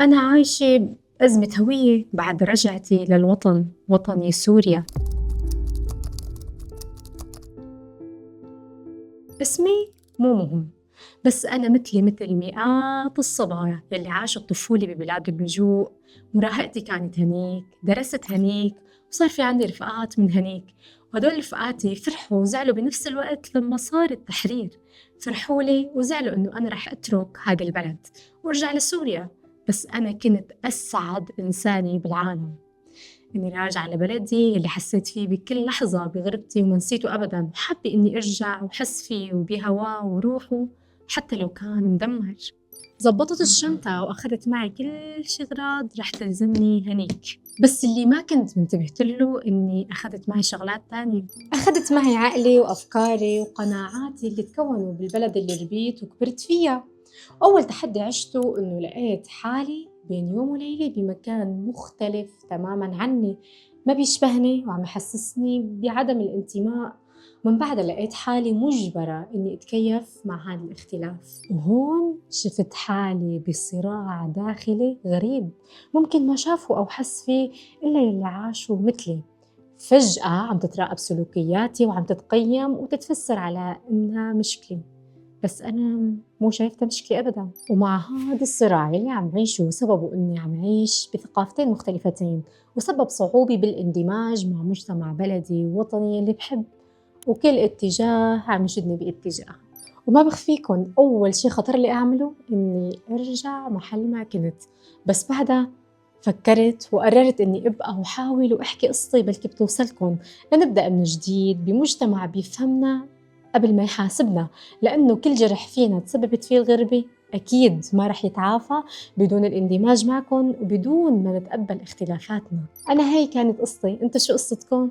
أنا عايشة بأزمة هوية بعد رجعتي للوطن، وطني سوريا. اسمي مو مهم، بس أنا مثل مئات الصبايا يلي عاشوا الطفولة ببلاد اللجوء. مراهقتي كانت هنيك، درست هنيك، وصار في عندي رفقات من هنيك. وهدول رفقاتي فرحوا وزعلوا بنفس الوقت لما صار التحرير. فرحوا لي وزعلوا إنه أنا رح أترك هذا البلد وأرجع لسوريا. بس أنا كنت أسعد إنسانة بالعالم إني راجعة لبلدي اللي حسيت فيه بكل لحظة بغربتي وما نسيته أبداً، وحابة إني أرجع وحس فيه وبهواه وروحه حتى لو كان مدمر. زبطت الشنطة وأخذت معي كل شي أغراض رح تلزمني هنيك، بس اللي ما كنت منتبهت له إني أخذت معي شغلات تانية. أخذت معي عقلي وأفكاري وقناعاتي اللي تكونوا بالبلد اللي ربيت وكبرت فيها. أول تحدي عشته إنه لقيت حالي بين يوم وليلة بمكان مختلف تماماً عني، ما بيشبهني وعم يحسسني بعدم الانتماء. من بعدها لقيت حالي مجبرة إني أتكيف مع هذا الاختلاف، وهون شفت حالي بصراع داخلي غريب ممكن ما شافه أو حس فيه إلا يلي عاشوا مثلي. فجأة عم تتراقب سلوكياتي وعم تتقيم وتتفسر على إنها مشكلة، بس أنا مو شايفتها مشكلة أبداً. ومع هذا الصراع اللي عم عيشه سببه إني عم عيش بثقافتين مختلفتين، وسبب صعوبة بالاندماج مع مجتمع بلدي ووطني اللي بحب، وكل اتجاه عم يشدني باتجاه. وما بخفيكن أول شي خطر لي أعمله إني أرجع محل ما كنت، بس بعدها فكرت وقررت إني أبقى وحاول وأحكي قصتي بلكي بتوصلكن، لنبدأ من جديد بمجتمع بيفهمنا قبل ما يحاسبنا، لأنه كل جرح فينا تسببت فيه الغربة أكيد ما رح يتعافى بدون الاندماج معكن وبدون ما نتقبل اختلافاتنا. أنا هاي كانت قصتي، أنتو شو قصتكن؟